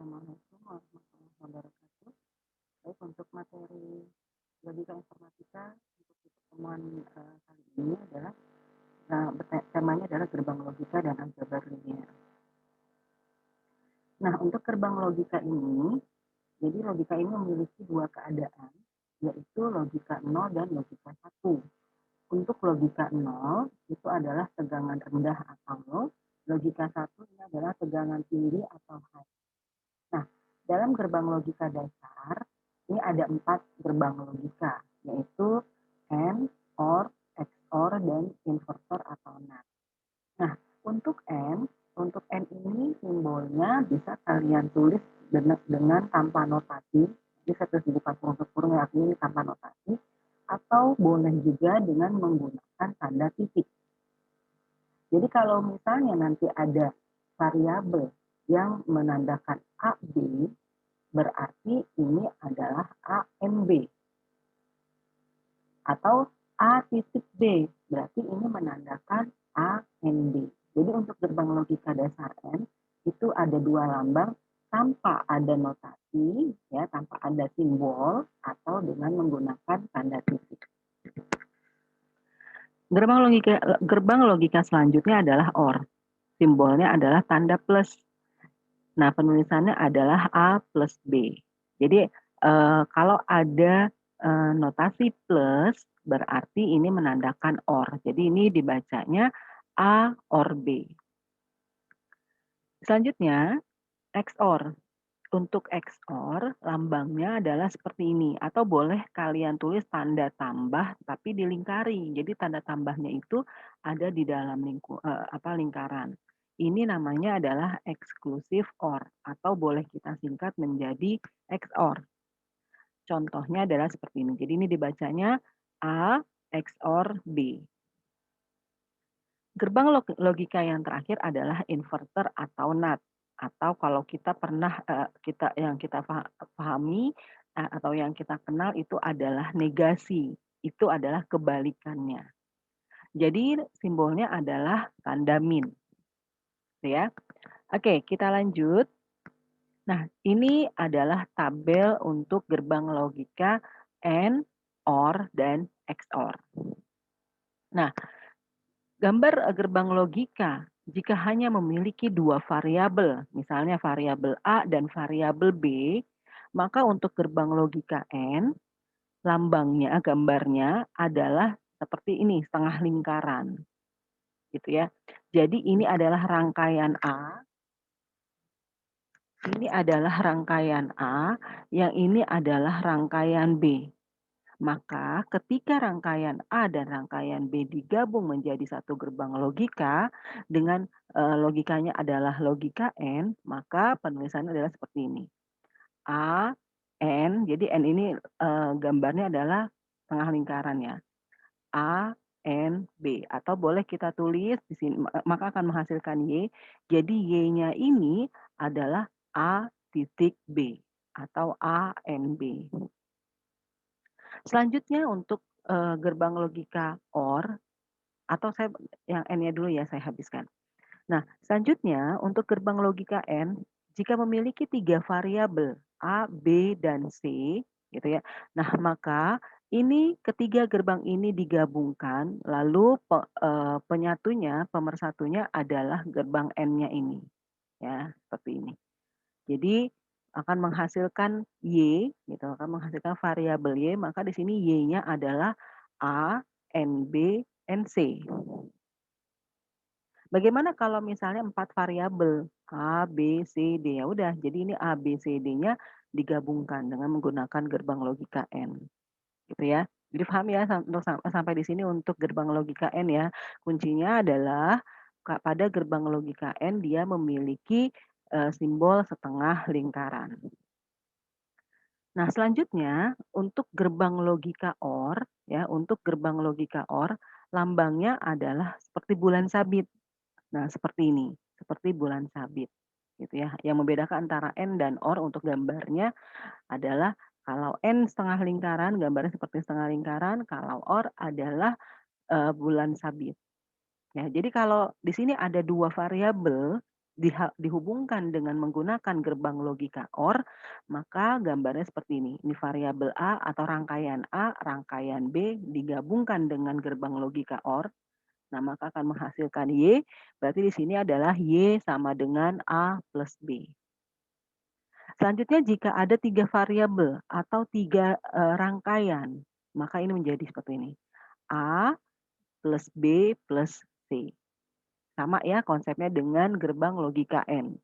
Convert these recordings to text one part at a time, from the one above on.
Assalamualaikum warahmatullahi wabarakatuh. Baik, untuk materi logika informatika untuk di pertemuan kali ini adalah temanya adalah gerbang logika dan aljabar linear. Nah, untuk gerbang logika ini, jadi logika ini memiliki dua keadaan, yaitu logika 0 dan logika 1. Untuk logika 0 itu adalah tegangan rendah atau low, logika 1 ini adalah tegangan tinggi atau high. Nah, dalam gerbang logika dasar, ini ada 4 gerbang logika, yaitu AND, OR, XOR, dan inverter atau NAND. Nah, untuk N ini simbolnya bisa kalian tulis dengan tanpa notasi, ini saya tulis di depan kurung artinya ini tanpa notasi, atau boleh juga dengan menggunakan tanda titik. Jadi kalau misalnya nanti ada variabel yang menandakan A, B, berarti ini adalah A N B. Atau A titik B, berarti ini menandakan A N B. Jadi untuk gerbang logika dasar N, itu ada dua lambang tanpa ada notasi, ya, tanpa ada simbol, atau dengan menggunakan tanda titik. Gerbang logika selanjutnya adalah OR. Simbolnya adalah tanda plus. Nah, penulisannya adalah A plus B. Jadi, kalau ada notasi plus, berarti ini menandakan OR. Jadi ini dibacanya A OR B. Selanjutnya, XOR. Untuk XOR, lambangnya adalah seperti ini. Atau boleh kalian tulis tanda tambah, tapi dilingkari. Jadi tanda tambahnya itu ada di dalam lingkaran. Ini namanya adalah exclusive OR. Atau boleh kita singkat menjadi XOR. Contohnya adalah seperti ini. Jadi ini dibacanya A XOR B. Gerbang logika yang terakhir adalah inverter atau NAT. Atau kalau kita pernah yang kita pahami atau yang kita kenal itu adalah negasi. Itu adalah kebalikannya. Jadi simbolnya adalah tanda min. Ya. Oke, kita lanjut. Nah, ini adalah tabel untuk gerbang logika AND, OR, dan XOR. Nah, gambar gerbang logika jika hanya memiliki dua variabel, misalnya variabel A dan variabel B, maka untuk gerbang logika N, lambangnya, gambarnya adalah seperti ini, setengah lingkaran. Gitu ya. Jadi ini adalah rangkaian A, ini adalah rangkaian A, yang ini adalah rangkaian B. Maka ketika rangkaian A dan rangkaian B digabung menjadi satu gerbang logika dengan logikanya adalah logika N, maka penulisannya adalah seperti ini. A, N, jadi N ini gambarnya adalah tengah lingkarannya. A, N, B. Atau boleh kita tulis di sini, maka akan menghasilkan Y. Jadi Y-nya ini adalah A titik B atau A, N, B. Selanjutnya untuk gerbang logika OR, atau saya yang N-nya dulu ya saya habiskan. Nah, selanjutnya untuk gerbang logika N, jika memiliki 3 variabel A, B, dan C, gitu ya. Nah, maka ini ketiga gerbang ini digabungkan, lalu penyatunya, pemersatunya adalah gerbang N-nya ini. Ya, seperti ini. Jadi akan menghasilkan Y, gitu, akan menghasilkan variabel Y, maka di sini Y-nya adalah A, N, B, N, C. Bagaimana kalau misalnya 4 variabel A, B, C, D? Ya udah, jadi ini A, B, C, D-nya digabungkan dengan menggunakan gerbang logika N. Gitu ya. Jadi paham ya untuk sampai di sini untuk gerbang logika N ya. Kuncinya adalah pada gerbang logika N dia memiliki simbol setengah lingkaran. Nah, selanjutnya untuk gerbang logika OR, ya, untuk gerbang logika OR, lambangnya adalah seperti bulan sabit. Nah, seperti ini, seperti bulan sabit, gitu ya. Yang membedakan antara N dan OR untuk gambarnya adalah kalau N setengah lingkaran, gambarnya seperti setengah lingkaran, kalau OR adalah bulan sabit. Ya, jadi kalau di sini ada dua variabel, dihubungkan dengan menggunakan gerbang logika OR, maka gambarnya seperti ini. Ini variabel A atau rangkaian A, rangkaian B digabungkan dengan gerbang logika OR. Nah, maka akan menghasilkan Y, berarti di sini adalah Y sama dengan A plus B. Selanjutnya jika ada 3 variabel atau 3 rangkaian, maka ini menjadi seperti ini. A plus B plus C. Sama ya konsepnya dengan gerbang logika N.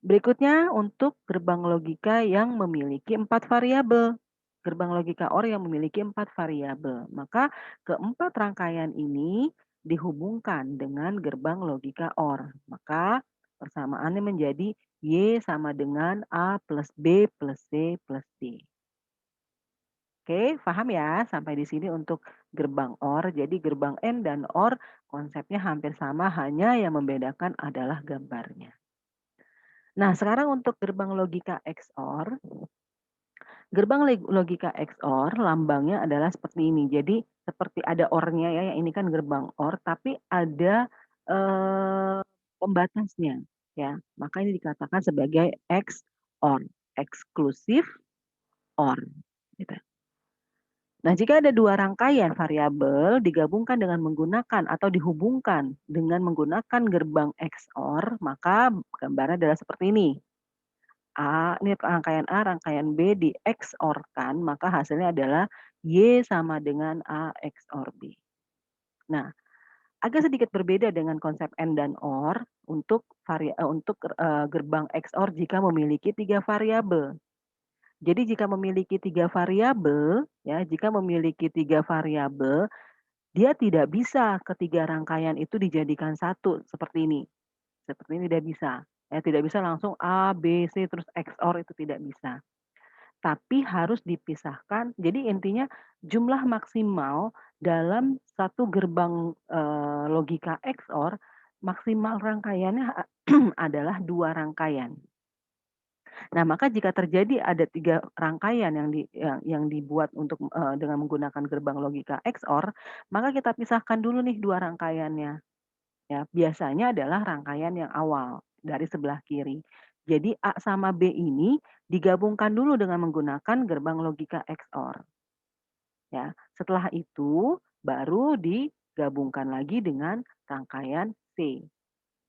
Berikutnya untuk gerbang logika yang memiliki 4 variabel. Gerbang logika OR yang memiliki 4 variabel. Maka keempat rangkaian ini dihubungkan dengan gerbang logika OR. Maka persamaannya menjadi Y sama dengan A plus B plus C plus D. Oke, paham ya sampai di sini untuk gerbang OR. Jadi gerbang AND dan OR konsepnya hampir sama, hanya yang membedakan adalah gambarnya. Nah, sekarang untuk gerbang logika XOR. Gerbang logika XOR lambangnya adalah seperti ini. Jadi seperti ada OR-nya ya, yang ini kan gerbang OR, tapi ada pembatasnya ya. Maka ini dikatakan sebagai XOR, eksklusif OR. Gitu. Nah, jika ada 2 rangkaian variabel digabungkan dengan menggunakan atau dihubungkan dengan menggunakan gerbang XOR, maka gambarnya adalah seperti ini. Ini rangkaian A, rangkaian B di XOR-kan, maka hasilnya adalah Y sama dengan A XOR B. Nah, agak sedikit berbeda dengan konsep AND dan OR untuk gerbang XOR jika memiliki 3 variabel. Jadi jika memiliki 3 variabel, ya, jika memiliki 3 variabel, dia tidak bisa ketiga rangkaian itu dijadikan satu seperti ini. Seperti ini tidak bisa. Ya, tidak bisa langsung A, B, C terus XOR, itu tidak bisa. Tapi harus dipisahkan. Jadi intinya jumlah maksimal dalam satu gerbang logika XOR maksimal rangkaiannya adalah 2 rangkaian. Nah, maka jika terjadi ada 3 rangkaian yang dibuat untuk dengan menggunakan gerbang logika XOR, maka kita pisahkan dulu nih 2 rangkaiannya. Ya, biasanya adalah rangkaian yang awal dari sebelah kiri. Jadi A sama B ini digabungkan dulu dengan menggunakan gerbang logika XOR. Ya, setelah itu baru digabungkan lagi dengan rangkaian C.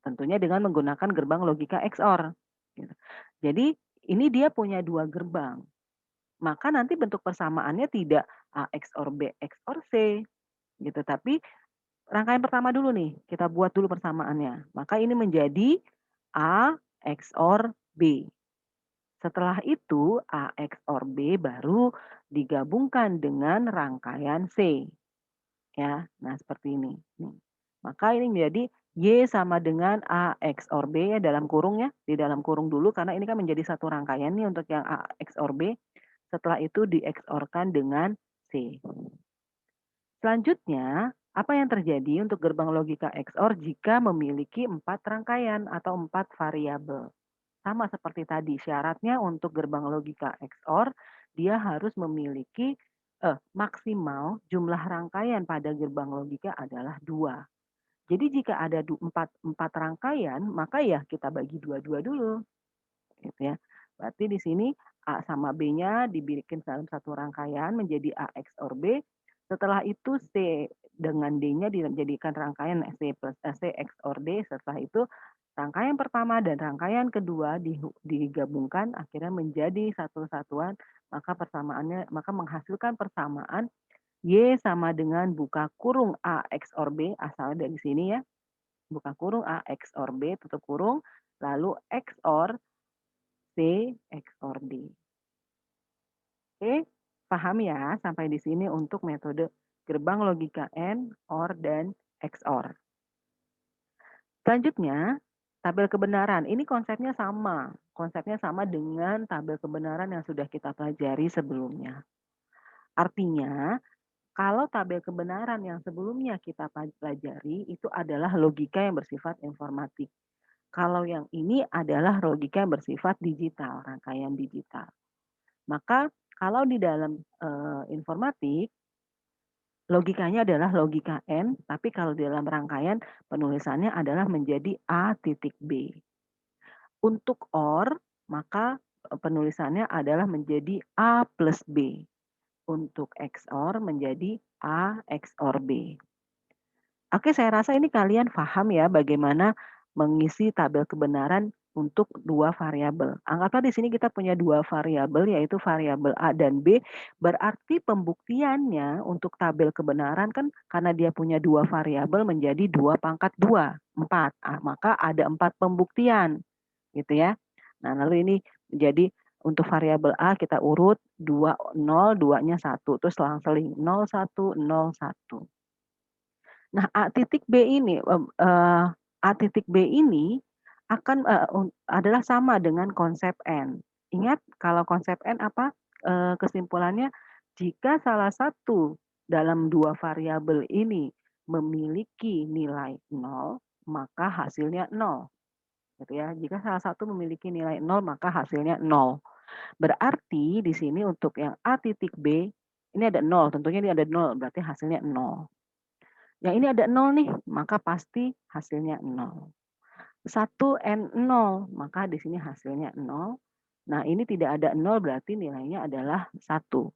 Tentunya dengan menggunakan gerbang logika XOR. Gitu. Jadi ini dia punya 2 gerbang. Maka nanti bentuk persamaannya tidak A XOR B XOR C gitu, tapi rangkaian pertama dulu nih, kita buat dulu persamaannya. Maka ini menjadi A XOR B. Setelah itu A XOR B baru digabungkan dengan rangkaian C. Ya, nah seperti ini. Maka ini menjadi Y sama dengan A XOR B ya, dalam kurung ya, di dalam kurung dulu karena ini kan menjadi satu rangkaian nih untuk yang A XOR B. Setelah itu di XOR-kan dengan C. Selanjutnya, apa yang terjadi untuk gerbang logika XOR jika memiliki 4 rangkaian atau 4 variabel? Sama seperti tadi, syaratnya untuk gerbang logika XOR, dia harus memiliki maksimal jumlah rangkaian pada gerbang logika adalah 2. Jadi jika ada 4 rangkaian, maka ya kita bagi dua-dua dulu. Gitu ya. Berarti di sini A sama B-nya dibikin dalam satu rangkaian menjadi A XOR B. Setelah itu C dengan D-nya dijadikan rangkaian C XOR D. Setelah itu rangkaian pertama dan rangkaian kedua digabungkan akhirnya menjadi satu satuan, maka menghasilkan persamaan Y sama dengan buka kurung A XOR B, asalnya dari sini ya. Buka kurung A XOR B tutup kurung, lalu XOR C XOR D. Oke, paham ya sampai di sini untuk metode gerbang logika AND, OR, dan XOR. Selanjutnya, tabel kebenaran. Ini konsepnya sama. Konsepnya sama dengan tabel kebenaran yang sudah kita pelajari sebelumnya. Artinya, kalau tabel kebenaran yang sebelumnya kita pelajari itu adalah logika yang bersifat informatif. Kalau yang ini adalah logika yang bersifat digital, rangkaian digital. Maka kalau di dalam informatik, logikanya adalah logika N, tapi kalau di dalam rangkaian penulisannya adalah menjadi A titik B. Untuk OR, maka penulisannya adalah menjadi A plus B. Untuk XOR menjadi A XOR B. Oke, saya rasa ini kalian paham ya bagaimana mengisi tabel kebenaran untuk dua variabel. Anggaplah di sini kita punya dua variabel, yaitu variabel A dan B. Berarti pembuktiannya untuk tabel kebenaran kan karena dia punya dua variabel menjadi 2 pangkat 2, 4. Maka ada 4 pembuktian, gitu ya. Nah, lalu ini jadi untuk variabel A kita urut 2, 0, 2-nya 1, terus selang-seling 0, 1, 0, 1. Nah, A titik B ini akan adalah sama dengan konsep N. Ingat kalau konsep N apa? Kesimpulannya jika salah satu dalam dua variabel ini memiliki nilai 0, maka hasilnya 0. Gitu ya. Jika salah satu memiliki nilai 0, maka hasilnya 0. Berarti di sini untuk yang A titik B ini ada 0, tentunya ini ada 0, berarti hasilnya 0. Yang ini ada 0 nih, maka pasti hasilnya 0. 1 N 0, maka di sini hasilnya 0. Nah, ini tidak ada 0 berarti nilainya adalah 1.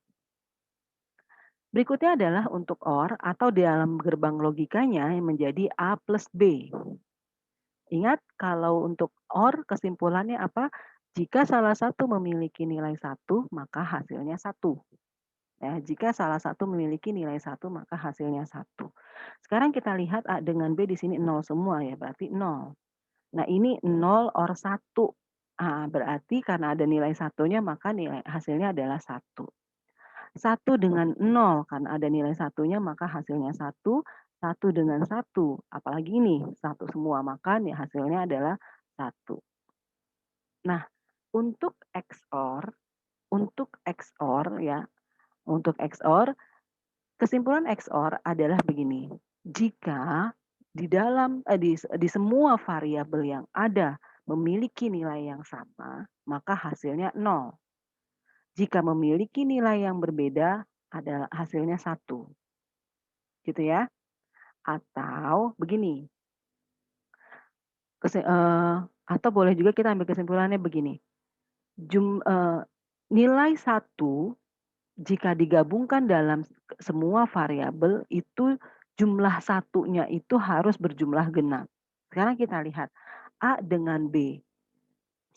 Berikutnya adalah untuk OR atau di dalam gerbang logikanya yang menjadi A plus B. Ingat kalau untuk OR kesimpulannya apa? Jika salah satu memiliki nilai 1, maka hasilnya 1. Ya, jika salah satu memiliki nilai 1, maka hasilnya 1. Sekarang kita lihat A dengan B di sini 0 semua ya, berarti 0. Nah, ini 0 OR 1. Berarti karena ada nilai satunya maka nilai hasilnya adalah 1. 1 dengan 0 karena ada nilai satunya maka hasilnya 1. 1 dengan 1, apalagi ini 1 semua, maka hasilnya adalah 1. Nah, untuk XOR ya, untuk XOR kesimpulan XOR adalah begini. Jika di dalam di semua variabel yang ada memiliki nilai yang sama, maka hasilnya 0. Jika memiliki nilai yang berbeda, adalah hasilnya 1. Gitu ya. Atau begini. Atau boleh juga kita ambil kesimpulannya begini. Nilai 1 jika digabungkan dalam semua variabel itu jumlah satunya itu harus berjumlah genap. Sekarang kita lihat A dengan B.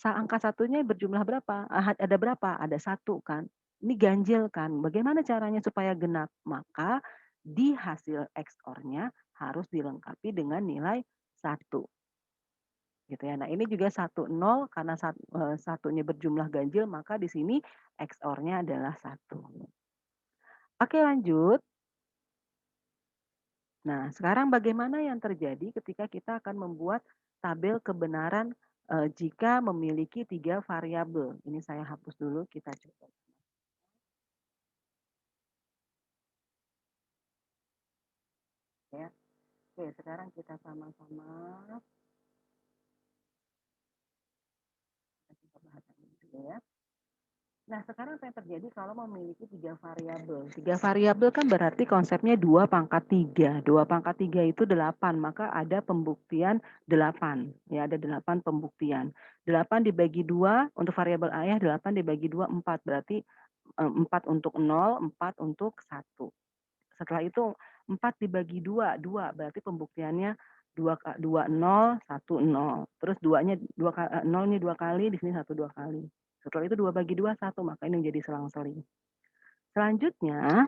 Angka satunya berjumlah berapa? Ada berapa? Ada 1 kan. Ini ganjil kan. Bagaimana caranya supaya genap? Maka di hasil XOR-nya harus dilengkapi dengan nilai 1. Gitu ya. Nah, ini juga 1 0 karena satunya berjumlah ganjil maka di sini XOR-nya adalah 1. Oke, lanjut. Nah, sekarang bagaimana yang terjadi ketika kita akan membuat tabel kebenaran jika memiliki 3 variabel. Ini saya hapus dulu, kita coba. Ya. Oke, sekarang kita sama-sama kita bahas ini dulu ya. Nah, sekarang apa yang terjadi kalau memiliki 3 variabel? 3 variabel kan berarti konsepnya 2 pangkat 3. 2 pangkat 3 itu 8, maka ada pembuktian 8. Ya, ada 8 pembuktian. 8 dibagi 2 untuk variabel A ya, 8 dibagi 2, 4. Berarti 4 untuk 0, 4 untuk 1. Setelah itu 4 dibagi 2, 2. Berarti pembuktiannya 2, 2 0, 1 0. Terus 2-nya 0-nya 2 kali, di sini 1 2 kali. Setelah itu 2 bagi 2, 1, maka ini menjadi selang-seling. Selanjutnya,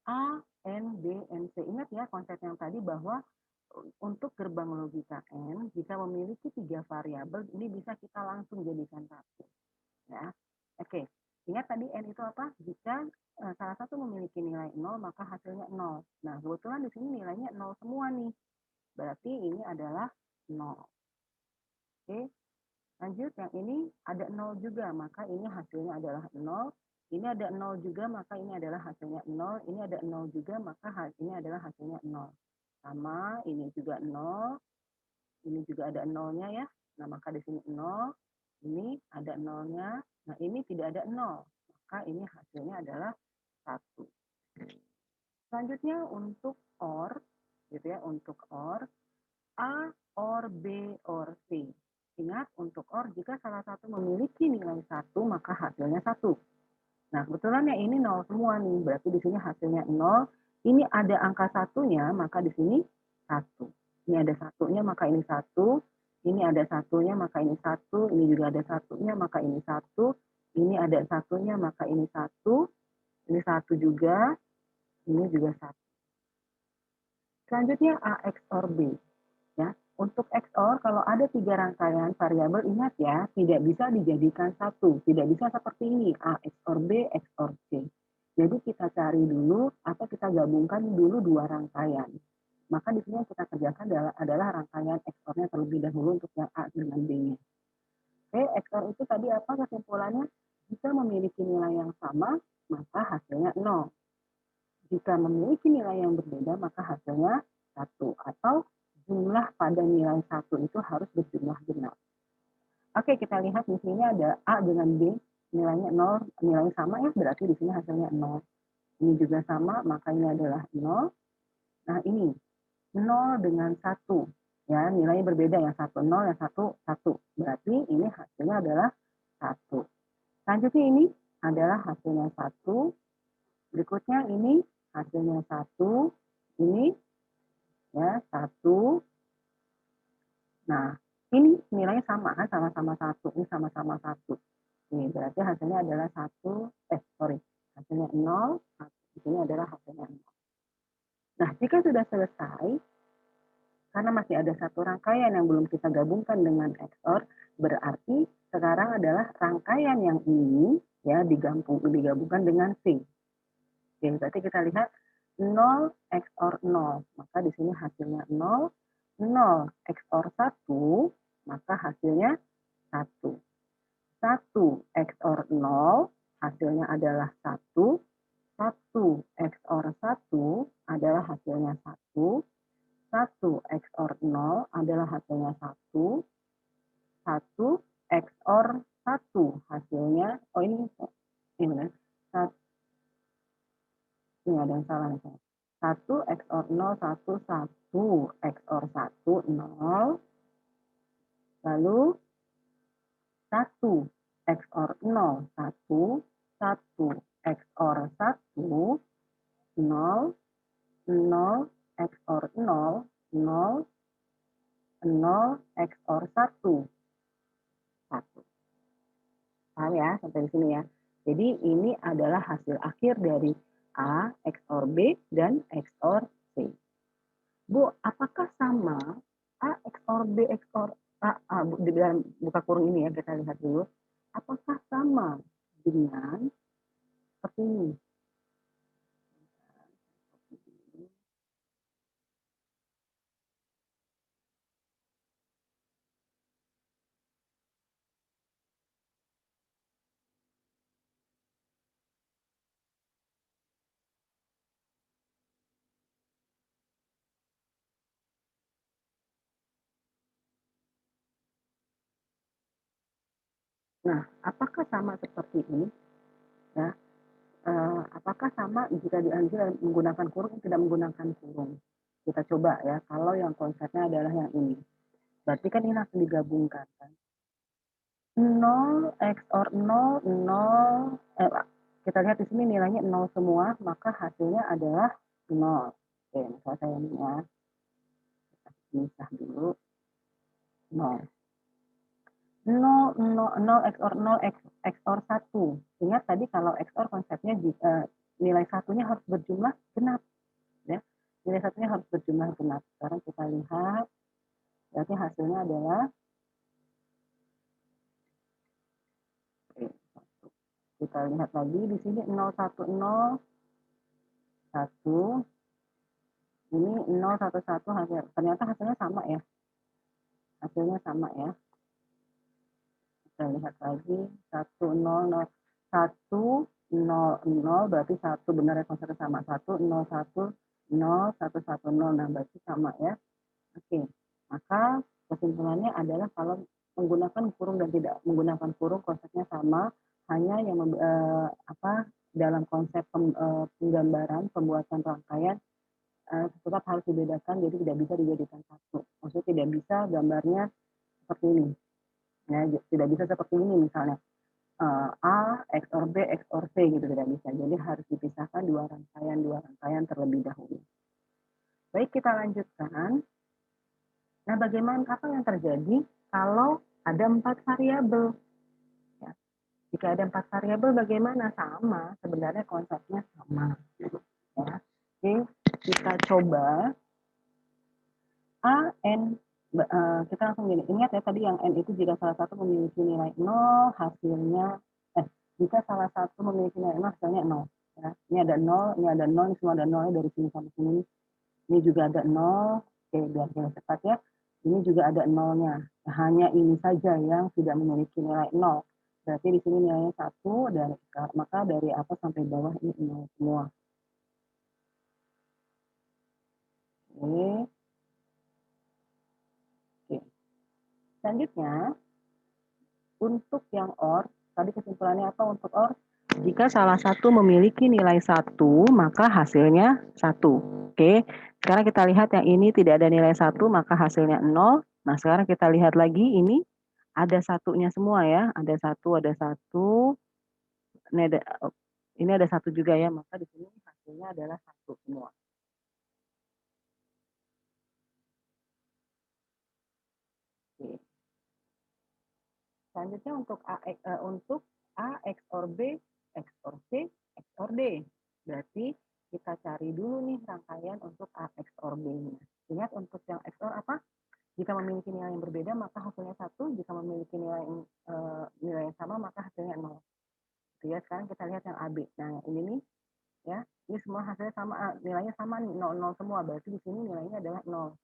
A, N, B, N, C. Ingat ya konsep yang tadi bahwa untuk gerbang logika N, jika memiliki 3 variabel, ini bisa kita langsung jadikan 1. Ya. Oke, ingat tadi N itu apa? Jika salah satu memiliki nilai 0, maka hasilnya 0. Nah, kebetulan di sini nilainya 0 semua nih. Berarti ini adalah 0. Oke, lanjut yang ini ada 0 juga, maka ini hasilnya adalah 0. Ini ada 0 juga, maka ini adalah hasilnya 0. Ini ada 0 juga, maka ini adalah hasilnya 0. Sama, ini juga 0. Ini juga ada 0-nya ya. Nah, maka di sini 0. Ini ada 0-nya. Nah, ini tidak ada 0. Maka ini hasilnya adalah 1. Selanjutnya untuk OR, gitu ya, untuk OR. A or B or C. Ingat, untuk OR jika salah satu memiliki nilai 1, maka hasilnya 1. Nah, kebetulan yang ini 0 semua nih, berarti di sini hasilnya 0. Ini ada angka satunya, maka di sini 1. Ini ada satunya, maka ini 1. Ini ada satunya, maka ini 1. Ini juga ada satunya, maka ini 1. Ini ada satunya, maka ini 1. Ini 1 juga. Ini juga 1. Selanjutnya A XOR B. Ya, untuk XOR kalau ada 3 rangkaian variabel, ingat ya, tidak bisa dijadikan satu, tidak bisa seperti ini A XOR B XOR C. Jadi kita cari dulu atau kita gabungkan dulu 2 rangkaian. Maka di sini yang kita kerjakan adalah rangkaian XOR-nya terlebih dahulu untuk yang A dengan B-nya. Oke, XOR itu tadi apa kesimpulannya? Jika memiliki nilai yang sama, maka hasilnya 0. Jika memiliki nilai yang berbeda, maka hasilnya 1. Atau jumlah pada nilai 1 itu harus berjumlah genap. Oke, kita lihat di sini ada A dengan B, nilainya 0, nilai sama ya, berarti di sini hasilnya 0. Ini juga sama, maka ini adalah 0. Nah, ini 0 dengan 1. Ya, nilainya berbeda, yang 1 0, yang 1 1. Berarti ini hasilnya adalah 1. Selanjutnya ini adalah hasilnya 1. Berikutnya ini hasilnya 1. Ini ya 1. Nah, ini nilainya sama kan, sama-sama 1. Ini sama-sama 1. Ini berarti hasilnya adalah 1, hasilnya 0, 1. Di sini adalah hasilnya 0. Nah, jika sudah selesai, karena masih ada satu rangkaian yang belum kita gabungkan dengan XOR, berarti sekarang adalah rangkaian yang ini ya digabungkan dengan C. Oke, berarti kita lihat 0 XOR 0, maka di sini hasilnya 0. 0 XOR 1, maka hasilnya 1. 1 XOR 0, hasilnya adalah 1. 1 XOR 1 adalah hasilnya 1. 1 XOR 0 adalah hasilnya 1. 1 XOR 1 hasilnya, oh ini benar. Ini ada yang salah nih. 1 XOR 0, 1, 1 XOR 1, 0. Lalu 1 XOR 0, 1, 1 XOR 1, 0, 0 XOR 0, 0, 0 XOR 1, 1. Paham ya sampai di sini ya. Jadi ini adalah hasil akhir dari A XOR B dan XOR C. Bu, apakah sama A XOR B XOR A, di dalam buka kurung ini ya, kita lihat dulu. Apakah sama dengan seperti ini? Nah, apakah sama seperti ini? Ya, apakah sama jika diambil menggunakan kurung atau tidak menggunakan kurung? Kita coba ya, kalau yang konsepnya adalah yang ini. Berarti kan ini langsung digabungkan kan. 0 XOR 0, 0, kita lihat di sini nilainya 0 semua, maka hasilnya adalah 0. Oke, misalnya saya ini ya. Kita pisah dulu. 0. 0, 0, 0 XOR 0 XOR 1. Ingat tadi kalau XOR konsepnya nilai satunya harus berjumlah genap. Ya. Nilai satunya harus berjumlah genap. Sekarang kita lihat, berarti hasilnya adalah kita lihat lagi di sini 0, 1, 0, 1. Ini 0, 1, 1 hasil. Ternyata hasilnya sama ya. Hasilnya sama ya. Kita lihat lagi 1, 0, 0, 1, 0, 0, berarti 1 benar ya konsepnya sama. 1, 0, 1, 0, 1, 1, 0. Nah, berarti sama ya. Oke. Maka kesimpulannya adalah kalau menggunakan kurung dan tidak menggunakan kurung konsepnya sama, hanya yang dalam konsep penggambaran pembuatan rangkaian tetap harus dibedakan, jadi tidak bisa dijadikan satu. Maksudnya tidak bisa gambarnya seperti ini. Ya, tidak bisa seperti ini misalnya A XOR B XOR C gitu, tidak bisa. Jadi harus dipisahkan dua rangkaian terlebih dahulu. Baik, kita lanjutkan. Nah, bagaimana apa yang terjadi kalau ada 4 variabel? Ya. Jika ada 4 variabel, bagaimana? Sama, sebenarnya konsepnya sama. Ya. Oke, kita coba A, N, kita langsung gini, ingat ya tadi yang N itu jika salah satu memiliki nilai 0, hasilnya, jika salah satu memiliki nilai 0, hasilnya 0. Ya. Ini ada 0, ini ada 0, ini semua ada 0 dari sini sampai sini. Ini juga ada 0, oke biar lebih cepat ya. Ini juga ada 0-nya. Nah, hanya ini saja yang tidak memiliki nilai 0. Berarti di sini nilainya 1, dan maka dari atas sampai bawah ini 0 semua. Oke. Selanjutnya, untuk yang OR, tadi kesimpulannya apa untuk OR? Jika salah satu memiliki nilai 1, maka hasilnya 1. Oke, sekarang kita lihat yang ini tidak ada nilai 1, maka hasilnya 0. Nah, sekarang kita lihat lagi, ini ada satunya semua ya. Ada 1, ada 1. Ini ada 1 juga ya, maka di sini hasilnya adalah 1 semua. Oke. Selanjutnya untuk A XOR B XOR C XOR D. Berarti kita cari dulu nih rangkaian untuk A XOR B-nya. Ingat untuk yang XOR apa? Jika memiliki nilai yang berbeda maka hasilnya 1, jika memiliki nilai yang sama maka hasilnya 0. Gitu ya, sekarang kita lihat yang AB. Nah, ini nih ya, ini semua hasilnya sama, nilainya sama nih, 0 0 semua. Berarti di sini nilainya adalah 0.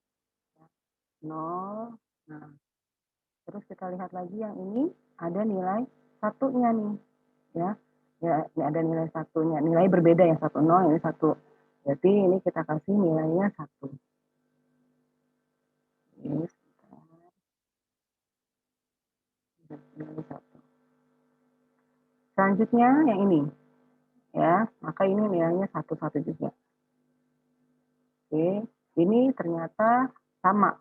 0. Nah, terus kita lihat lagi yang ini ada nilai satunya nih, ya. Ya, ini ada nilai satunya. Nilai berbeda ya, 1 0, ini 1. Berarti ini kita kasih nilainya 1. Ini nilai 1. Selanjutnya yang ini. Ya, maka ini nilainya 1 1 juga. Oke, ini ternyata sama.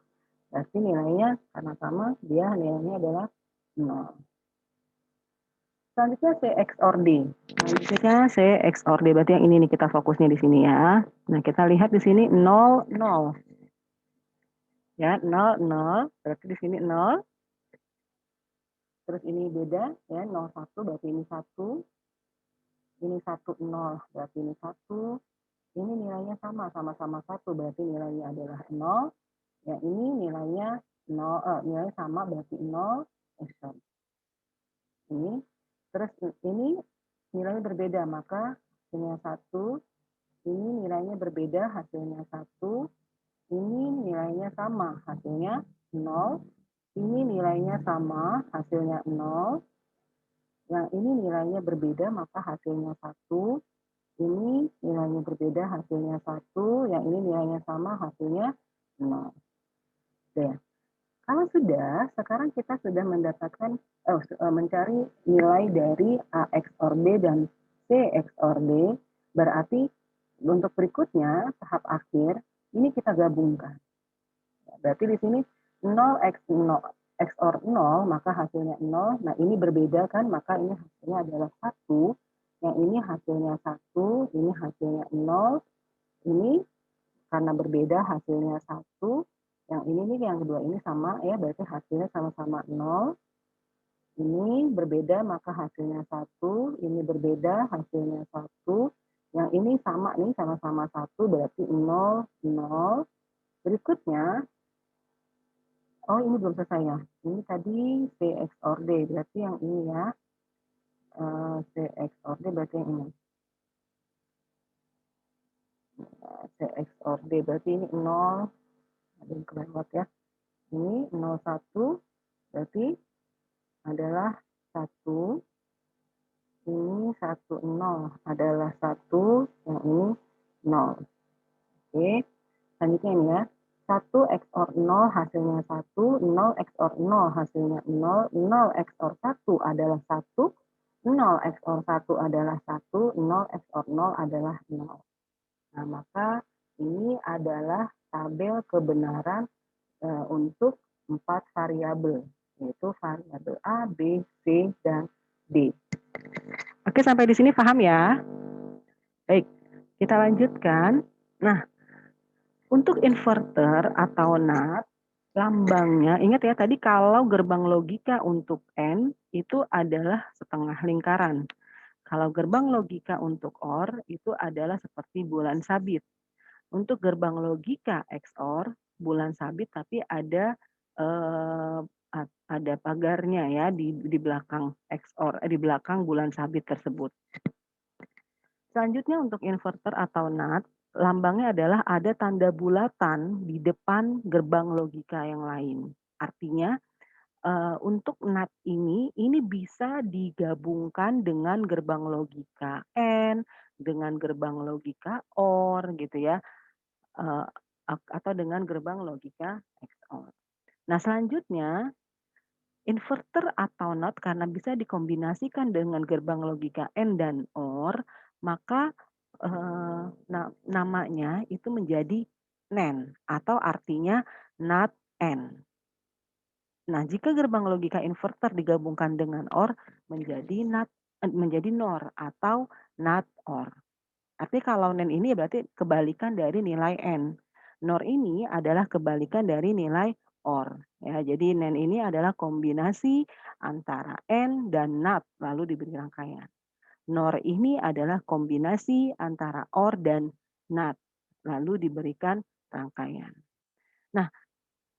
Berarti nilainya karena sama, dia nilainya adalah 0. Selanjutnya C XOR D. Selanjutnya C XOR D, berarti yang ini nih kita fokusnya di sini ya. Nah, kita lihat di sini 0 0. Ya, 0 0, berarti di sini 0. Terus ini beda ya, 0 1 berarti ini 1. Ini 1 0 berarti ini 1. Ini nilainya sama-sama 1 berarti nilainya adalah 0. Yang ini nilainya 0, nilai sama berarti 0. Ini terus ini nilainya berbeda maka hasilnya 1. Ini nilainya berbeda hasilnya 1. Ini nilainya sama hasilnya 0. Ini nilainya sama hasilnya 0. Yang ini nilainya berbeda maka hasilnya 1. Ini nilainya berbeda hasilnya 1. Yang ini nilainya sama hasilnya 0. Oke. Kalau sudah, sekarang kita sudah mendapatkan mencari nilai dari A XOR B dan C XOR D. Berarti untuk berikutnya tahap akhir ini kita gabungkan. Berarti di sini 0 XOR 0 maka hasilnya 0. Nah, ini berbeda kan, maka ini hasilnya adalah 1. Yang ini hasilnya 1, ini hasilnya 0. Ini karena berbeda hasilnya 1. Yang ini nih, yang kedua ini sama ya, berarti hasilnya sama-sama 0. Ini berbeda maka hasilnya 1. Ini berbeda hasilnya 1. Yang ini sama nih, sama-sama 1 berarti 0 0. Berikutnya, oh ini belum selesai ya. Ini tadi C XOR D, berarti yang ini ya. C XOR D berarti yang ini. C XOR D berarti ini 0. Ada yang kelewat ya. Ini 0 1 berarti adalah 1. Ini 1 0 adalah 1. Yang ini 0. Oke. Selanjutnya ini ya. 1 XOR 0 hasilnya 1, 0 XOR 0 hasilnya 0, 0 XOR 1 adalah 1, 0 XOR 1 adalah 1, 0 XOR 0 adalah 0. Nah, maka ini adalah tabel kebenaran untuk 4 variabel. yaitu variabel A, B, C, dan D. Oke, sampai di sini paham ya? Baik, kita lanjutkan. Nah, untuk inverter atau NAT, lambangnya, ingat ya tadi kalau gerbang logika untuk N itu adalah setengah lingkaran. Kalau gerbang logika untuk OR itu adalah seperti bulan sabit. Untuk gerbang logika XOR, bulan sabit tapi ada pagarnya ya di belakang XOR, di belakang bulan sabit tersebut. Selanjutnya untuk inverter atau NAT, lambangnya adalah ada tanda bulatan di depan gerbang logika yang lain. Artinya untuk NAT ini bisa digabungkan dengan gerbang logika N, dengan gerbang logika OR gitu ya, atau dengan gerbang logika XOR. Nah selanjutnya inverter atau NOT karena bisa dikombinasikan dengan gerbang logika N dan OR, maka namanya itu menjadi NAND atau artinya NOT N. Nah, jika gerbang logika inverter digabungkan dengan OR menjadi NOR atau NOT OR. Artinya kalau NAND ini berarti kebalikan dari nilai N. NOR ini adalah kebalikan dari nilai OR. Ya, jadi NAND ini adalah kombinasi antara N dan NOT lalu diberi rangkaian. NOR ini adalah kombinasi antara OR dan NOT lalu diberikan rangkaian. Nah,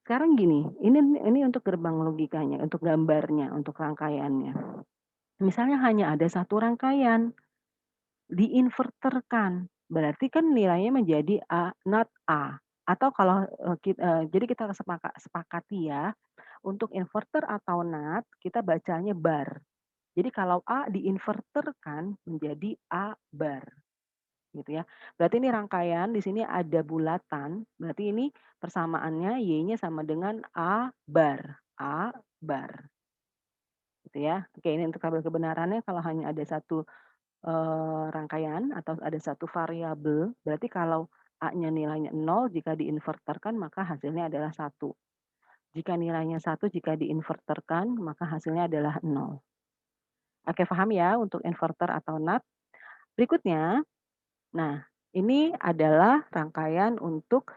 sekarang gini, ini untuk gerbang logikanya, untuk gambarnya, untuk rangkaiannya. Misalnya hanya ada satu rangkaian, diinverterkan, berarti kan nilainya menjadi A, not A. Atau kalau jadi kita sepakati ya, untuk inverter atau NAT kita bacanya bar. Jadi kalau A diinverterkan menjadi A bar. Gitu ya. Berarti ini rangkaian di sini ada bulatan, berarti ini persamaannya Y-nya sama dengan A bar, A bar. Gitu ya. Oke, ini untuk tabel kebenarannya kalau hanya ada satu rangkaian atau ada satu variabel, berarti kalau A-nya nilainya 0 jika diinverterkan maka hasilnya adalah 1. Jika nilainya 1 jika diinverterkan maka hasilnya adalah 0. Oke, paham ya untuk inverter atau NAT? Berikutnya, nah ini adalah rangkaian untuk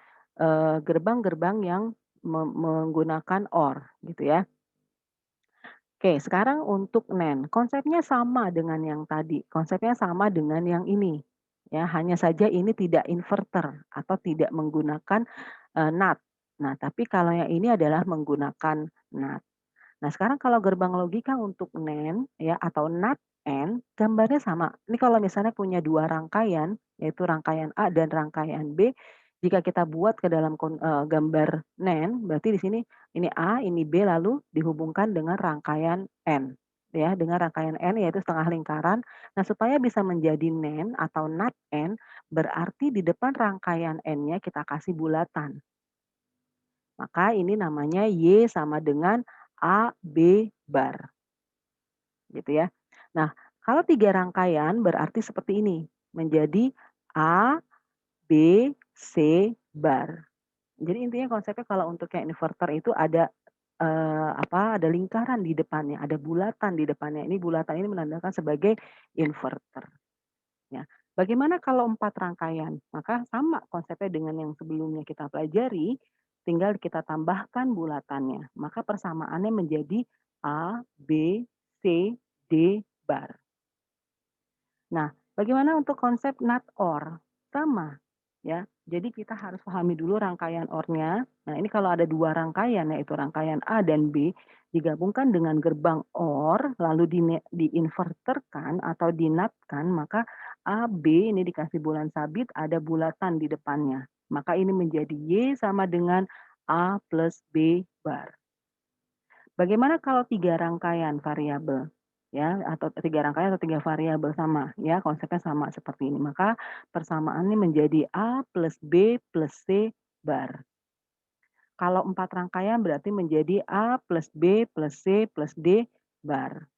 gerbang-gerbang yang menggunakan OR gitu ya. Oke, sekarang untuk NAND, konsepnya sama dengan yang tadi, konsepnya sama dengan yang ini. Ya, hanya saja ini tidak inverter atau tidak menggunakan NAT. Nah, tapi kalau yang ini adalah menggunakan NAT. Nah, sekarang kalau gerbang logika untuk NAND ya atau NAT N, gambarnya sama. Ini kalau misalnya punya dua rangkaian, yaitu rangkaian A dan rangkaian B, jika kita buat ke dalam gambar NAND, berarti di sini ini A, ini B, lalu dihubungkan dengan rangkaian N. Ya, dengan rangkaian N yaitu setengah lingkaran. Nah, supaya bisa menjadi NAND atau NAT N, berarti di depan rangkaian N-nya kita kasih bulatan. Maka ini namanya Y sama dengan A, B, bar. Gitu ya. Nah, kalau 3 rangkaian berarti seperti ini, menjadi A, B, C, bar. Jadi intinya konsepnya kalau untuk yang inverter itu ada ada lingkaran di depannya, ada bulatan di depannya. Ini bulatan ini menandakan sebagai inverter. Ya. Bagaimana kalau 4 rangkaian? Maka sama konsepnya dengan yang sebelumnya kita pelajari, tinggal kita tambahkan bulatannya. Maka persamaannya menjadi A, B, C, D, bar. Nah, bagaimana untuk konsep NAT OR? Sama, ya. Jadi kita harus pahami dulu rangkaian OR-nya. Nah, ini kalau ada 2 rangkaian, yaitu rangkaian A dan B, digabungkan dengan gerbang OR, lalu diinverterkan atau dinatkan, maka A, B ini dikasih bulan sabit, ada bulatan di depannya. Maka ini menjadi Y sama dengan A plus B bar. Bagaimana kalau 3 rangkaian variabel? Ya, atau 3 rangkaian atau 3 variabel sama, ya, konsepnya sama seperti ini. Maka persamaannya menjadi A plus B plus C bar. Kalau 4 rangkaian berarti menjadi A plus B plus C plus D bar.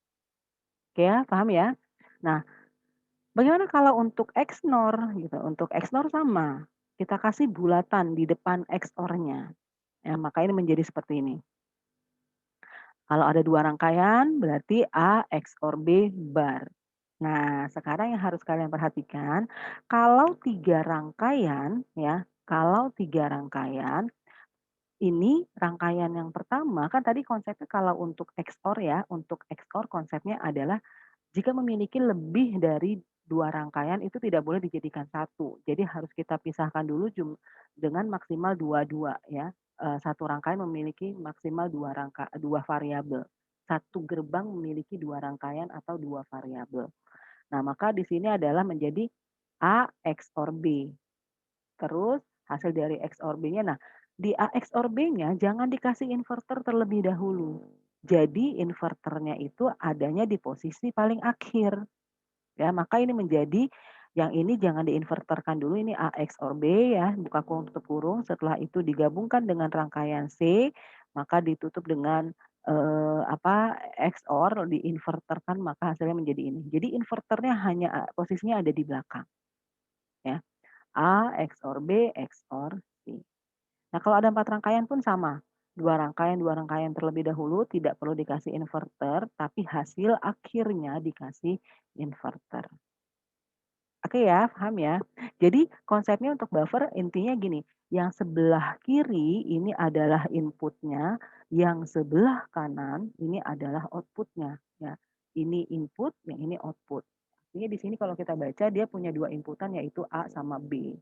Oke ya, paham ya? Nah, bagaimana kalau untuk XNOR gitu? Untuk XNOR sama, kita kasih bulatan di depan XOR-nya. Ya, maka ini menjadi seperti ini. Kalau ada 2 rangkaian berarti A XOR B bar. Nah, sekarang yang harus kalian perhatikan, kalau 3 rangkaian ya, kalau 3 rangkaian, ini rangkaian yang pertama kan tadi konsepnya kalau untuk XOR ya, untuk XOR konsepnya adalah jika memiliki lebih dari 2 rangkaian itu tidak boleh dijadikan satu. Jadi harus kita pisahkan dulu dengan maksimal dua ya. 1 rangkaian memiliki maksimal 2 variabel. Satu gerbang memiliki 2 rangkaian atau 2 variabel. Nah, maka di sini adalah menjadi A XOR B. Terus hasil dari XOR B-nya, nah di A XOR B-nya jangan dikasih inverter terlebih dahulu. Jadi inverternya itu adanya di posisi paling akhir. Ya, maka ini menjadi yang ini jangan diinverterkan dulu, ini A XOR B ya, buka kurung tutup kurung, setelah itu digabungkan dengan rangkaian C, maka ditutup dengan XOR diinverterkan maka hasilnya menjadi ini. Jadi inverternya hanya posisinya ada di belakang ya. A XOR B XOR C. Nah, kalau ada 4 rangkaian pun sama. 2 rangkaian terlebih dahulu tidak perlu dikasih inverter, tapi hasil akhirnya dikasih inverter. Oke ya, paham ya? Jadi konsepnya untuk buffer intinya gini, yang sebelah kiri ini adalah inputnya, yang sebelah kanan ini adalah outputnya ya. Ini input, yang ini output. Artinya di sini kalau kita baca dia punya 2 inputan yaitu A sama B.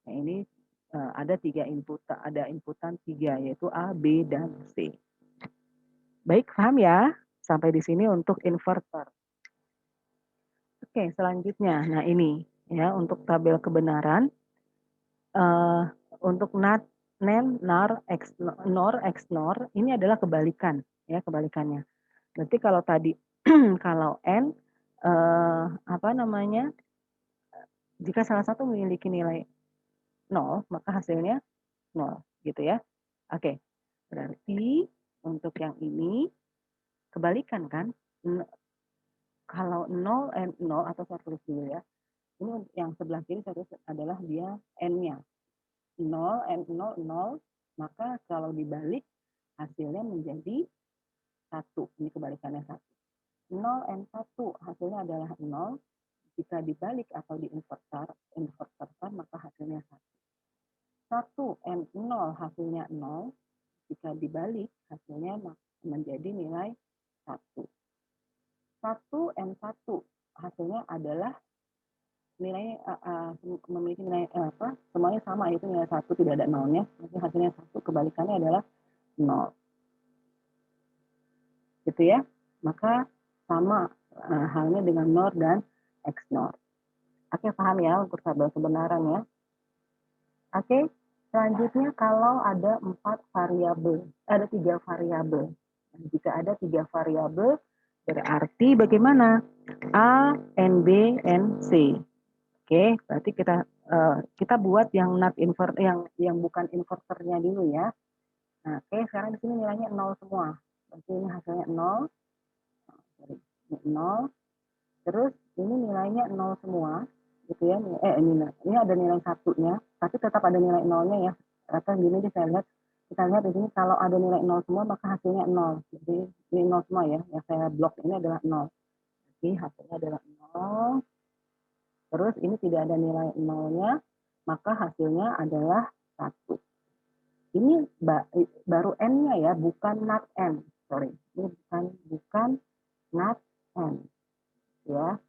Nah, ini ada 3 input, ada inputan 3 yaitu A, B, dan C. Baik, paham ya? Sampai di sini untuk inverter. Oke, selanjutnya. Nah, ini ya untuk tabel kebenaran untuk NAT, NAND, NAR, NOR, XNOR ini adalah kebalikan ya, kebalikannya. Berarti kalau tadi kalau N apa namanya? Jika salah satu memiliki nilai 0, maka hasilnya 0 gitu ya. Oke. Berarti untuk yang ini kebalikan kan? Kalau 0 atau saya tulis dulu ya. Ini yang sebelah kiri saya tulis adalah dia N-nya. 0, N 0, 0, maka kalau dibalik hasilnya menjadi 1. Ini kebalikannya 1. 0 N 1 hasilnya adalah 0. Jika dibalik atau diinverterkan maka hasilnya 1. 1 N 0 hasilnya 0. Jika dibalik hasilnya menjadi nilai 1. 1 N 1 hasilnya adalah nilai memiliki nilai semuanya sama yaitu nilai 1 tidak ada nolnya, hasilnya 1 kebalikannya adalah 0. Gitu ya. Maka sama halnya dengan NOR dan XNOR. Oke, paham ya untuk tabel kebenaran ya. Oke, selanjutnya kalau ada 4 variabel, ada 3 variabel. Jika ada 3 variabel berarti bagaimana? A, N, B, N, C. Oke, berarti kita buat yang not invert yang bukan inverternya dulu ya. Nah, oke, sekarang di sini nilainya 0 semua. Berarti ini hasilnya 0. Ini 0. Terus ini nilainya 0 semua, gitu ya. Ini ada nilai satunya, tapi tetap ada nilai nolnya ya. Atau gini deh kita lihat di sini kalau ada nilai 0 semua maka hasilnya 0. Jadi ini 0 semua ya. Yang saya blok ini adalah 0. Jadi hasilnya adalah 0. Terus ini tidak ada nilai nolnya, maka hasilnya adalah 1. Ini baru N-nya ya, bukan not N. Sorry, ini bukan not N. Ya,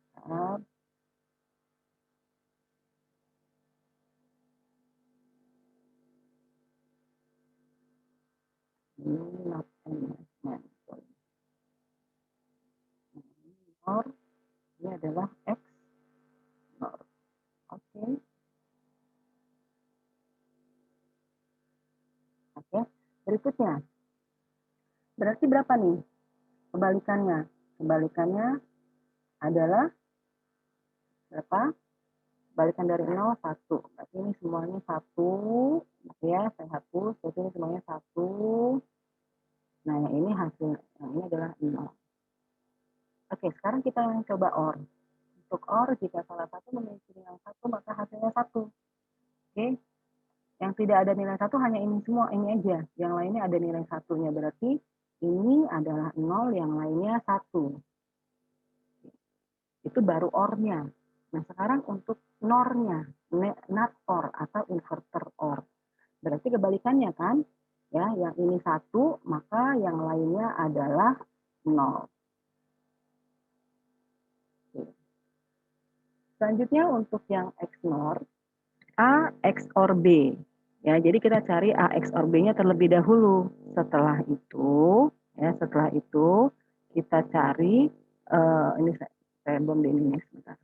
ini not N. NOR, ini adalah X NOR. Oke. Oke, berikutnya. Berarti berapa nih kebalikannya? Kebalikannya adalah berapa? Kebalikan dari 0, 1. Berarti ini semuanya 1. Ya, saya hapus. Berarti ini semuanya 1. Nah, yang ini hasil. Yang ini adalah 0. Oke, sekarang kita coba OR. Untuk OR, jika salah satu memiliki nilai 1, maka hasilnya 1. Oke. Yang tidak ada nilai 1 hanya ini semua, ini aja. Yang lainnya ada nilai 1-nya. Berarti ini adalah 0, yang lainnya 1. Itu baru OR-nya. Nah, sekarang untuk NOR-nya, NOT OR atau inverter OR. Berarti kebalikannya kan? Ya, yang ini 1, maka yang lainnya adalah 0. Selanjutnya untuk yang XNOR, A XOR B. Ya, jadi kita cari A XOR B-nya terlebih dahulu. Setelah itu kita cari ini saya belum di ini sebentar.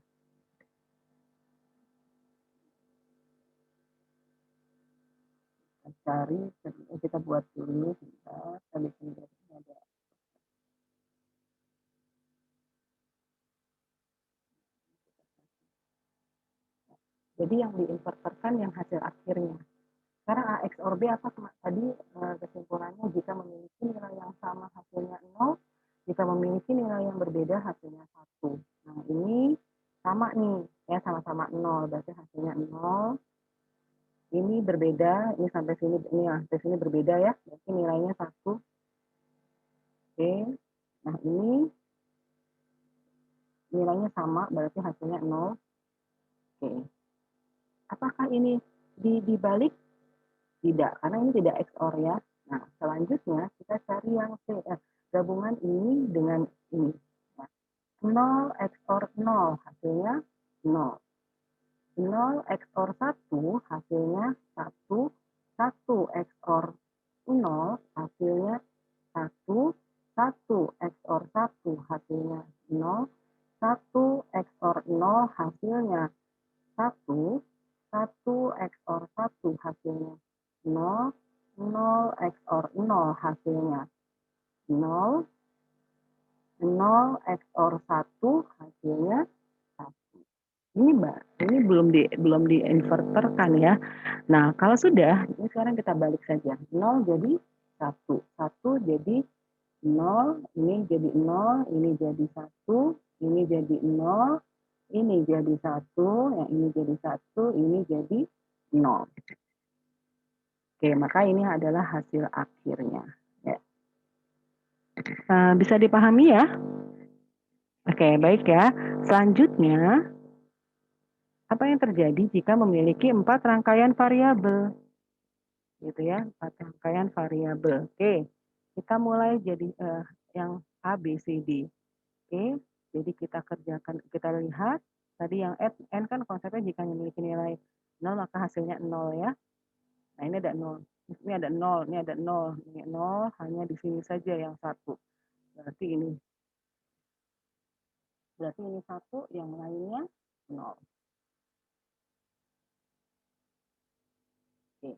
Cari, kita buat dulu sebentar. Ada. Jadi yang diinverterkan yang hasil akhirnya. Sekarang A XOR B apa tadi kesimpulannya, jika memiliki nilai yang sama hasilnya 0, jika memiliki nilai yang berbeda hasilnya 1. Nah, ini sama nih, ya sama-sama 0, berarti hasilnya 0. Ini berbeda, ini sampai sini berbeda ya, berarti nilainya 1. Oke. Nah, ini nilainya sama, berarti hasilnya 0. Oke. Apakah ini dibalik? Tidak, karena ini tidak XOR ya. Nah, selanjutnya kita cari yang gabungan ini dengan ini. Nah, 0 XOR 0 hasilnya 0. 0 XOR 1 hasilnya 1. 1 XOR 0 hasilnya 1. 1 XOR 1 hasilnya 0. 1 XOR 0 hasilnya 1. 1 XOR 1 hasilnya 0. 0 XOR 0 hasilnya 0. 0 XOR 1 hasilnya 1. Ini belum diinverterkan ya. Nah, kalau sudah, ini sekarang kita balik saja. 0 jadi 1. 1 jadi 0, ini jadi 0, ini jadi 1, ini jadi 0, ini jadi 1, yang ini jadi 1, ini jadi 0. Oke, maka ini adalah hasil akhirnya. Ya. Bisa dipahami ya? Oke, baik ya. Selanjutnya, apa yang terjadi jika memiliki 4 rangkaian variabel? Gitu ya, 4 rangkaian variabel. Oke, kita mulai jadi yang A, B, C, D. Oke, jadi kita kerjakan, kita lihat tadi yang n kan konsepnya jika memiliki nilai 0 maka hasilnya 0 ya. Nah, ini ada 0. Ini ada 0, ini ada 0. Ini 0 hanya di sini saja yang 1. Berarti ini 1, yang lainnya 0. Oke.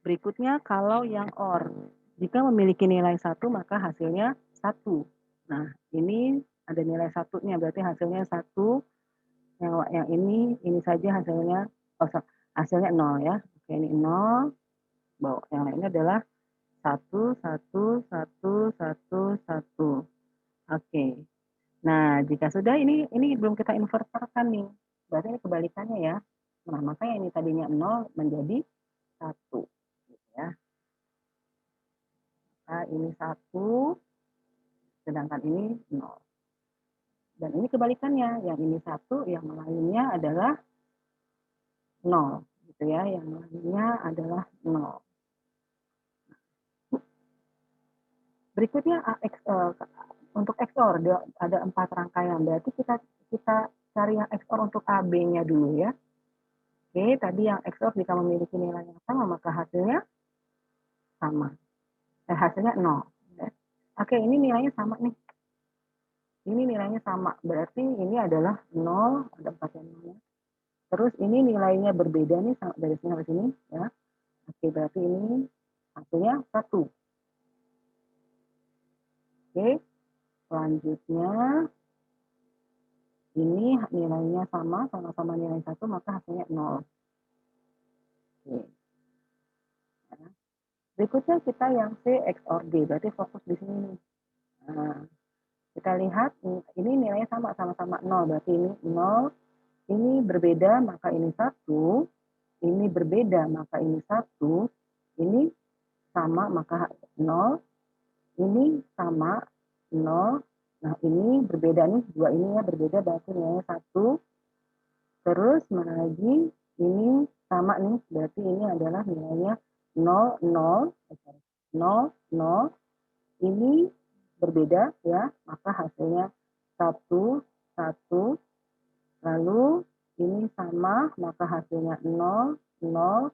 Berikutnya kalau yang OR. Jika memiliki nilai 1 maka hasilnya 1. Nah, ini ada nilai 1-nya, berarti hasilnya 1. Yang ini saja hasilnya hasilnya 0 ya. Oke, ini 0. Yang lainnya adalah 1, 1, 1, 1, 1. Oke. Nah, jika sudah ini belum kita inverterkan nih. Berarti ini kebalikannya ya. Nah, maka yang ini tadinya 0 menjadi 1. Gitu ya. Nah, ini 1, sedangkan ini 0. Dan ini kebalikannya. Yang ini 1, yang lainnya adalah 0. Gitu ya. Yang lainnya adalah 0. Berikutnya untuk XOR ada 4 rangkaian. Berarti kita cari yang XOR untuk AB-nya dulu ya. Oke, tadi yang XOR jika memiliki nilai yang sama maka hasilnya sama. Hasilnya 0. Oke, ini nilainya sama nih. Ini nilainya sama. Berarti ini adalah 0, ada 4 yang 0. Terus ini nilainya berbeda nih dari sini sampai sini ya. Oke, berarti ini hasilnya 1. Oke, selanjutnya ini nilainya sama-sama nilai 1, maka hasilnya 0. Oke. Nah, berikutnya kita yang C XOR D, berarti fokus di sini. Nah, kita lihat ini nilainya sama-sama 0, berarti ini 0, ini berbeda maka ini 1, ini berbeda maka ini 1, ini sama maka 0, ini sama 0. Nah, ini berbeda nih, dua ini ya berbeda, berarti nilainya 1. Terus mana lagi? Ini sama nih, berarti ini adalah nilainya 0, 0, 0, 0. Ini berbeda ya, maka hasilnya 1, 1. Lalu ini sama, maka hasilnya 0, 0.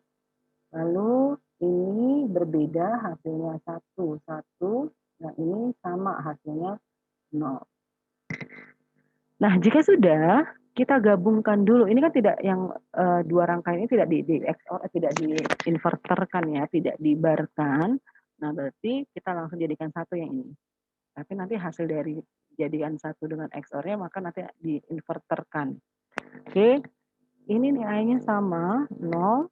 Lalu ini berbeda, hasilnya 1, 1. Nah, ini sama, hasilnya 0. Nah, jika sudah, kita gabungkan dulu. Ini kan tidak yang dua rangkaian ini tidak di XOR, tidak diinverterkan ya, tidak dibarkan. Nah, berarti kita langsung jadikan satu yang ini. Tapi nanti hasil dari jadikan satu dengan XOR-nya, maka nanti diinverterkan. Oke, ini nilainya sama, 0.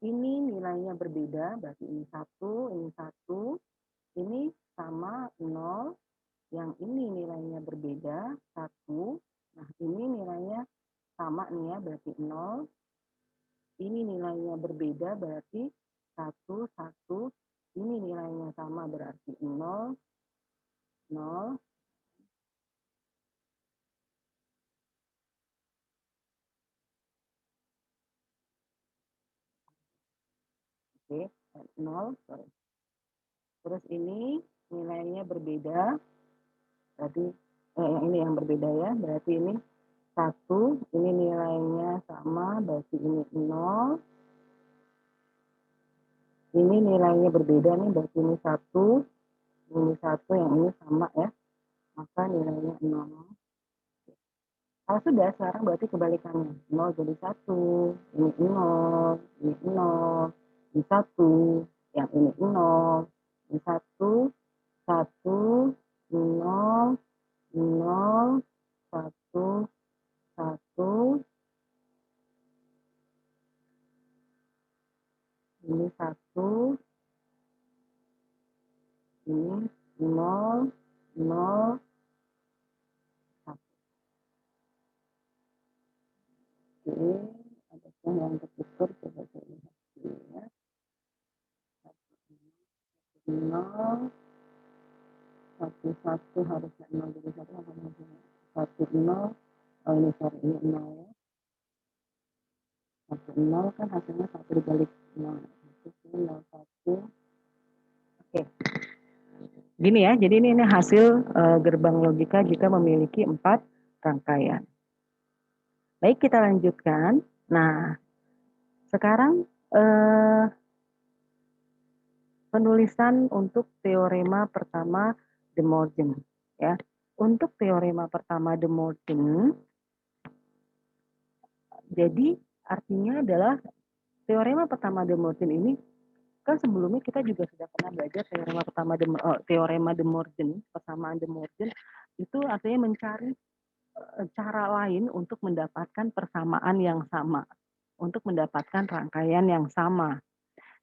Ini nilainya berbeda, berarti ini 1, ini 1. Ini sama, 0. Yang ini nilainya berbeda, 1. Nah, ini nilainya sama nih ya, berarti 0. Ini nilainya berbeda, berarti 1, 1. Ini nilainya sama, berarti 0, 0. Oke, 0. Sorry. Terus ini nilainya berbeda, berarti yang ini yang berbeda ya, berarti ini 1, ini nilainya sama, berarti ini 0. Ini nilainya berbeda nih, berarti ini 1, ini 1, yang ini sama ya, maka nilainya 0. Kalau sudah, sekarang berarti kebalikannya. 0 jadi 1, ini 0, ini 0, ini 1, yang ini 0, ini 1, 1, 0, 0, 1, 1, ini 1, ini 0, 0, 1. Oke, ada yang tertutup, coba saya lihat dulu ya. 0, 1, 1 harusnya 0 jadi 1, 1, 0. Oh, ini sorry, ini 0 ya. 1, 0 kan hasilnya 1 dibalik 0. 1, 0, 1. Oke. Gini ya, jadi ini hasil gerbang logika jika memiliki 4 rangkaian. Baik, kita lanjutkan. Nah, sekarang penulisan untuk teorema pertama De Morgan ya. Untuk teorema pertama De Morgan, jadi artinya adalah teorema pertama De Morgan ini kan sebelumnya kita juga sudah pernah belajar teorema pertama teorema De Morgan, persamaan De Morgan itu artinya mencari cara lain untuk mendapatkan persamaan yang sama, untuk mendapatkan rangkaian yang sama.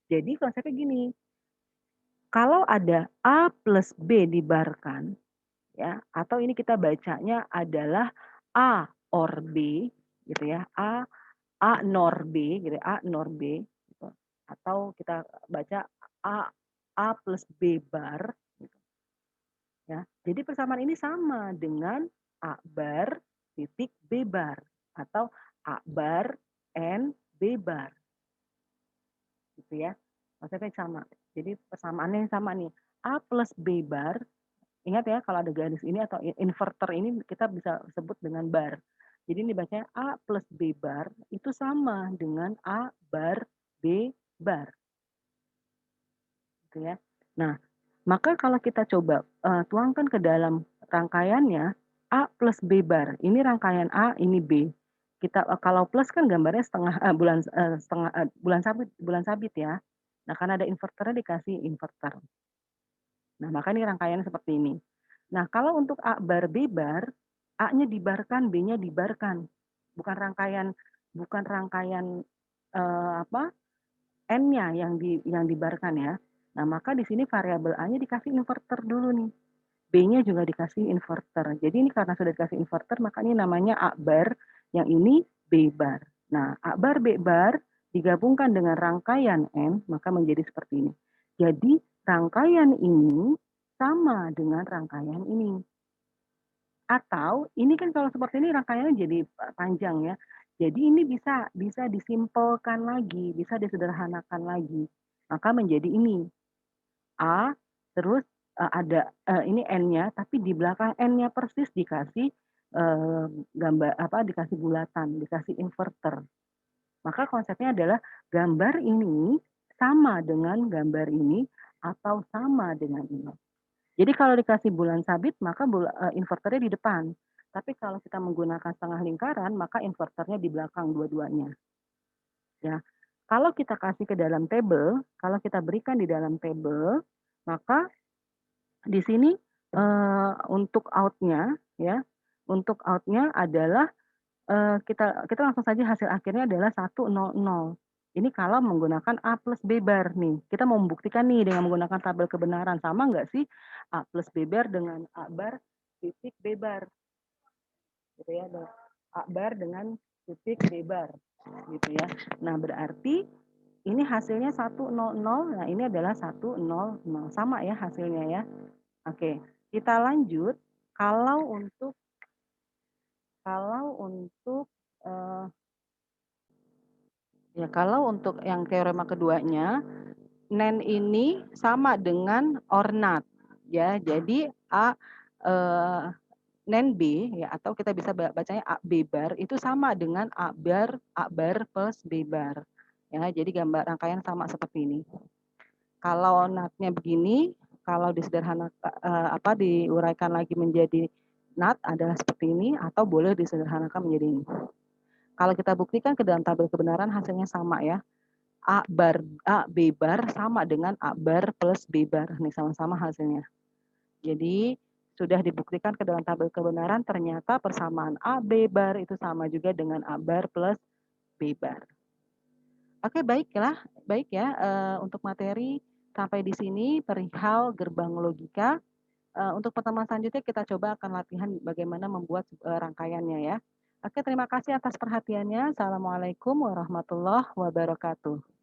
Jadi konsepnya gini, kalau ada A plus B dibarkan, ya, atau ini kita bacanya adalah A or B, gitu ya, A nor B, gitu, A nor B, gitu. Atau kita baca A plus B bar, gitu, ya. Jadi persamaan ini sama dengan A bar titik B bar atau A bar N B bar, gitu ya. Maksudnya sama. Jadi persamaannya yang sama nih. A plus B bar, ingat ya kalau ada garis ini atau inverter ini kita bisa sebut dengan bar. Jadi ini bacanya A plus B bar itu sama dengan A bar B bar. Gitu ya. Nah, maka kalau kita coba tuangkan ke dalam rangkaiannya A plus B bar. Ini rangkaian A, ini B. Kita kalau plus kan gambarnya bulan sabit ya. Nah, karena ada inverternya dikasih inverter. Nah, maka ini rangkaiannya seperti ini. Nah, kalau untuk A bar B bar, A-nya dibarkan, B-nya dibarkan. Bukan rangkaian N-nya yang dibarkan ya. Nah, maka di sini variabel A-nya dikasih inverter dulu nih. B-nya juga dikasih inverter. Jadi ini karena sudah dikasih inverter, maka ini namanya A bar, yang ini B bar. Nah, A bar B bar digabungkan dengan rangkaian N, maka menjadi seperti ini. Jadi rangkaian ini sama dengan rangkaian ini. Atau ini kan kalau seperti ini rangkaiannya jadi panjang ya. Jadi ini bisa disimpelkan lagi, bisa disederhanakan lagi. Maka menjadi ini A, terus ada ini N-nya, tapi di belakang N-nya persis dikasih gambar apa dikasih bulatan, dikasih inverter. Maka konsepnya adalah gambar ini sama dengan gambar ini atau sama dengan ini. Jadi kalau dikasih bulan sabit maka inverternya di depan. Tapi kalau kita menggunakan setengah lingkaran maka inverternya di belakang dua-duanya. Ya. Kalau kita kasih ke dalam tabel, kalau kita berikan di dalam tabel, maka di sini untuk out-nya ya, untuk out-nya adalah kita langsung saja hasil akhirnya adalah 100. Ini kalau menggunakan A plus B bar nih. Kita mau membuktikan nih dengan menggunakan tabel kebenaran. Sama nggak sih A plus B bar dengan A bar titik B bar? Gitu ya. A bar dengan titik B bar. Gitu ya. Nah berarti ini hasilnya 100. Nah ini adalah 100. Sama ya hasilnya ya. Oke. Kita lanjut. Kalau untuk yang teorema keduanya, nen ini sama dengan ornat ya. Jadi nen B ya atau kita bisa bacanya A B bar itu sama dengan A bar plus B bar. Ya, jadi gambar rangkaian sama seperti ini. Kalau natnya begini, kalau diuraikan lagi menjadi nat adalah seperti ini atau boleh disederhanakan menjadi ini. Kalau kita buktikan ke dalam tabel kebenaran hasilnya sama ya. A B bar sama dengan A bar plus B bar. Nih sama-sama hasilnya. Jadi sudah dibuktikan ke dalam tabel kebenaran ternyata persamaan A B bar itu sama juga dengan A bar plus B bar. Oke, baik ya untuk materi sampai di sini perihal gerbang logika. Untuk pertemuan selanjutnya kita coba akan latihan bagaimana membuat rangkaiannya ya. Oke, terima kasih atas perhatiannya. Assalamualaikum warahmatullahi wabarakatuh.